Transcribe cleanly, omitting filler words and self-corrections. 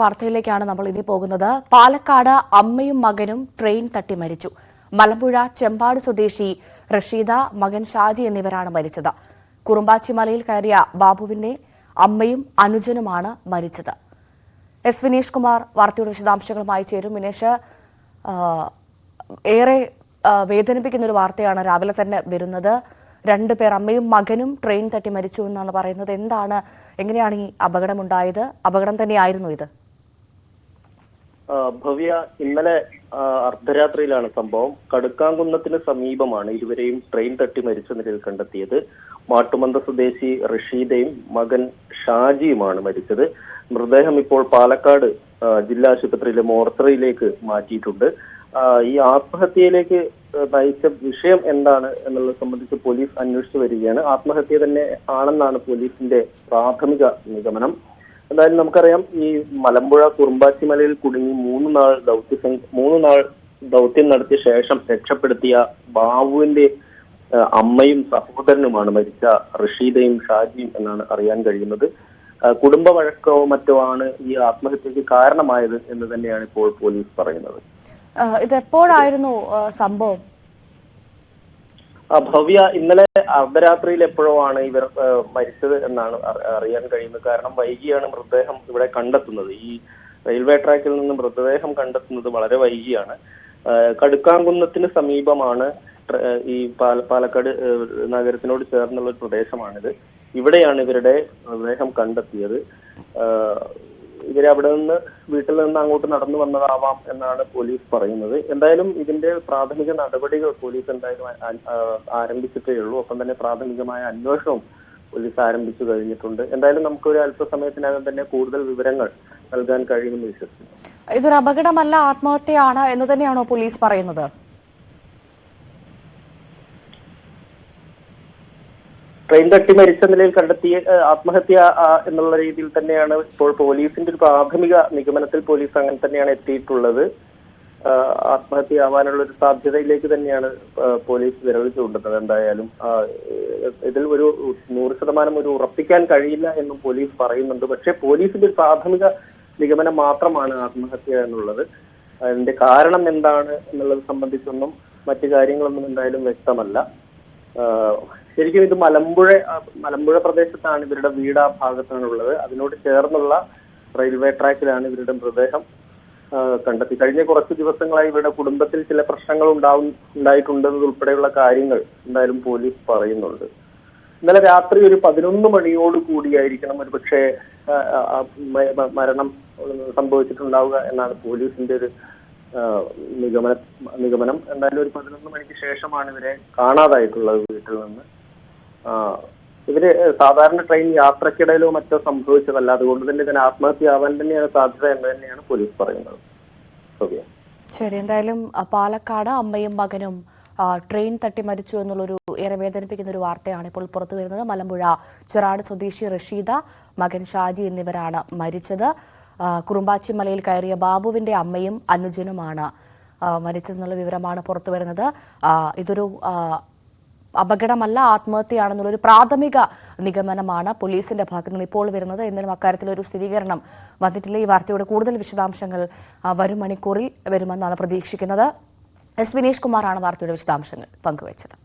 വാർത്തയിലേക്കാണ് നമ്മൾ ഇനി പോകുന്നത്. പാലക്കാട് അമ്മയും മകനും ട്രെയിൻ തട്ടി മരിച്ചു. മലമ്പുഴ ചെമ്പാട് സ്വദേശി റഷീദ, മകൻ ഷാജി എന്നിവരാണ് മരിച്ചത്. കുറുമ്പാച്ചി മലയിൽ കയറിയ ബാബുവിന്റെ അമ്മയും അനുജനുമാണ് മരിച്ചത്. എസ് വിനീഷ് കുമാർ വാർത്തയുടെ വിശദാംശങ്ങളുമായി ചേരും. വിനേഷ്, ഏറെ വേദനിപ്പിക്കുന്ന ഒരു വാർത്തയാണ് രാവിലെ തന്നെ വരുന്നത്. രണ്ടുപേർ, അമ്മയും മകനും ട്രെയിൻ തട്ടി മരിച്ചു എന്നാണ് പറയുന്നത്. എങ്ങനെയാണ് ഈ അപകടമുണ്ടായത്? അപകടം തന്നെയായിരുന്നു ഇത്? ഭവ്യ, ഇന്നലെ അർദ്ധരാത്രിയിലാണ് സംഭവം. കടുക്കാംകുന്നത്തിന് സമീപമാണ് ഇരുവരെയും ട്രെയിൻ തട്ടി മരിച്ച നിലയിൽ കണ്ടെത്തിയത്. മാട്ടുമന്ത സ്വദേശി റഷീദയും മകൻ ഷാജിയുമാണ് മരിച്ചത്. മൃതദേഹം ഇപ്പോൾ പാലക്കാട് ജില്ലാ ആശുപത്രിയിലെ മോർച്ചറിയിലേക്ക് മാറ്റിയിട്ടുണ്ട്. ഈ ആത്മഹത്യയിലേക്ക് നയിച്ച വിഷയം എന്താണ് എന്നുള്ളത് സംബന്ധിച്ച് പോലീസ് അന്വേഷിച്ചു വരികയാണ്. ആത്മഹത്യ തന്നെ ആണെന്നാണ് പോലീസിന്റെ പ്രാഥമിക നിഗമനം. എന്തായാലും നമുക്കറിയാം, ഈ മലമ്പുഴ കുറുമ്പാച്ചി മലയിൽ കുടുങ്ങി മൂന്ന് നാൾ ദൗത്യം നടത്തിയ ശേഷം രക്ഷപ്പെടുത്തിയ ബാബുവിന്റെ അമ്മയും സഹോദരനുമാണ് മരിച്ച റഷീദയും ഷാജിയും എന്നാണ് അറിയാൻ കഴിയുന്നത്. കുടുംബ വഴക്കോ മറ്റോ ആണ് ഈ ആത്മഹത്യക്ക് കാരണമായത് എന്ന് തന്നെയാണ് ഇപ്പോൾ പോലീസ് പറയുന്നത്. ഇതെപ്പോഴായിരുന്നു സംഭവം? ഭവ്യ, ഇന്നലെ അർദ്ധരാത്രിയിൽ എപ്പോഴോ ആണ് ഇവർ മരിച്ചത് എന്നാണ് അറിയാൻ കഴിയുന്നത്. കാരണം വൈകിയാണ് മൃതദേഹം ഇവിടെ കണ്ടെത്തുന്നത്. ഈ റെയിൽവേ ട്രാക്കിൽ നിന്ന് മൃതദേഹം കണ്ടെത്തുന്നത് വളരെ വൈകിയാണ്. കടുക്കാംകുന്നത്തിന് സമീപമാണ് ഈ പാലക്കാട് നഗരത്തിനോട് ചേർന്നുള്ള ഒരു പ്രദേശമാണിത്. ഇവിടെയാണ് ഇവരുടെ മൃതദേഹം കണ്ടെത്തിയത്. ഇവരെ അവിടെ നിന്ന് വീട്ടിൽ നിന്ന് അങ്ങോട്ട് നടന്നു വന്നതാവാം എന്നാണ് പോലീസ് പറയുന്നത്. എന്തായാലും ഇതിന്റെ പ്രാഥമിക നടപടികൾ പോലീസ് എന്തായാലും ആരംഭിച്ചിട്ടേ ഉള്ളൂ. ഒപ്പം തന്നെ പ്രാഥമികമായ അന്വേഷണവും പോലീസ് ആരംഭിച്ചു കഴിഞ്ഞിട്ടുണ്ട്. എന്തായാലും നമുക്കൊരു അല്പസമയത്തിനകം തന്നെ കൂടുതൽ വിവരങ്ങൾ നൽകാൻ കഴിയുമെന്ന് വിശ്വസിക്കുന്നു. ഇതൊരു അപകടമല്ല, ആത്മഹത്യയാണ് എന്ന് തന്നെയാണോ പോലീസ് പറയുന്നത്? ട്രെയിൻ തട്ടി മരിച്ച നിലയിൽ കണ്ടെത്തിയ ആത്മഹത്യ എന്നുള്ള രീതിയിൽ തന്നെയാണ് ഇപ്പോൾ പോലീസിന്റെ ഒരു പ്രാഥമിക നിഗമനത്തിൽ പോലീസ് അങ്ങനെ തന്നെയാണ് എത്തിയിട്ടുള്ളത്. ആത്മഹത്യ ആവാനുള്ള ഒരു സാധ്യതയിലേക്ക് തന്നെയാണ് പോലീസ് വിരൽ ചൂണ്ടുന്നത്. എന്തായാലും ഇതിൽ ഒരു 100% ഒരു ഉറപ്പിക്കാൻ കഴിയില്ല എന്നും പോലീസ് പറയുന്നുണ്ട്. പക്ഷെ പോലീസിന്റെ ഒരു പ്രാഥമിക നിഗമനം മാത്രമാണ് ആത്മഹത്യ എന്നുള്ളത്. അതിന്റെ കാരണം എന്താണ് എന്നുള്ളത് സംബന്ധിച്ചൊന്നും മറ്റു കാര്യങ്ങളൊന്നും എന്തായാലും വ്യക്തമല്ല. ശരിക്കും ഇത് മലമ്പുഴ പ്രദേശത്താണ് ഇവരുടെ വീട്. ആ ഭാഗത്താണുള്ളത്. അതിനോട് ചേർന്നുള്ള റെയിൽവേ ട്രാക്കിലാണ് ഇവരുടെ മൃതദേഹം കണ്ടെത്തി. കഴിഞ്ഞ കുറച്ച് ദിവസങ്ങളായി ഇവരുടെ കുടുംബത്തിൽ ചില പ്രശ്നങ്ങൾ ഉണ്ടായിട്ടുണ്ടെന്നതുൾപ്പെടെയുള്ള കാര്യങ്ങൾ എന്തായാലും പോലീസ് പറയുന്നുണ്ട്. ഇന്നലെ രാത്രി ഒരു 11 മണിയോട് കൂടിയായിരിക്കണം ഒരു പക്ഷേ മരണം സംഭവിച്ചിട്ടുണ്ടാവുക എന്നാണ് പോലീസിന്റെ ഒരു നിഗമനം. എന്തായാലും ഒരു 11 മണിക്ക് ശേഷമാണ് ഇവരെ കാണാതായിട്ടുള്ളത് വീട്ടിൽ നിന്ന്. ഇവര് സാധാരണ ട്രെയിൻ യാത്രക്കിടയിലോ മറ്റോ സംഭവിച്ചതല്ല. അതുകൊണ്ട് തന്നെ ഇതിന് ആത്മഹത്യ ആവാൻ തന്നെയാണ് സാധ്യത എന്ന് തന്നെയാണ് പോലീസ് പറയുന്നത്. ശരി, എന്തായാലും പാലക്കാട് അമ്മയും മകനും ട്രെയിൻ തട്ടി മരിച്ചു എന്നുള്ളൊരു ഏറെ വേദനിപ്പിക്കുന്ന ഒരു വാർത്തയാണ് ഇപ്പോൾ പുറത്തു വരുന്നത്. മലമ്പുഴ ചെറാട് സ്വദേശി റഷീദ, മകൻ ഷാജി എന്നിവരാണ് മരിച്ചത്. കുറുമ്പാച്ചി മലയിൽ കയറിയ ബാബുവിന്റെ അമ്മയും അനുജനുമാണ് മരിച്ചതെന്നുള്ള വിവരമാണ് പുറത്തു വരുന്നത്. ഇതൊരു അപകടമല്ല, ആത്മഹത്യയാണെന്നുള്ളൊരു പ്രാഥമിക നിഗമനമാണ് പോലീസിന്റെ ഭാഗത്തു നിന്ന് ഇപ്പോൾ വരുന്നത്. എന്നാലും അക്കാര്യത്തിലൊരു സ്ഥിരീകരണം വന്നിട്ടില്ല. ഈ വാർത്തയുടെ കൂടുതൽ വിശദാംശങ്ങൾ വരും മണിക്കൂറിൽ വരുമെന്നാണ് പ്രതീക്ഷിക്കുന്നത്. എസ് വിനീഷ് കുമാറാണ് വാർത്തയുടെ വിശദാംശങ്ങൾ പങ്കുവച്ചത്.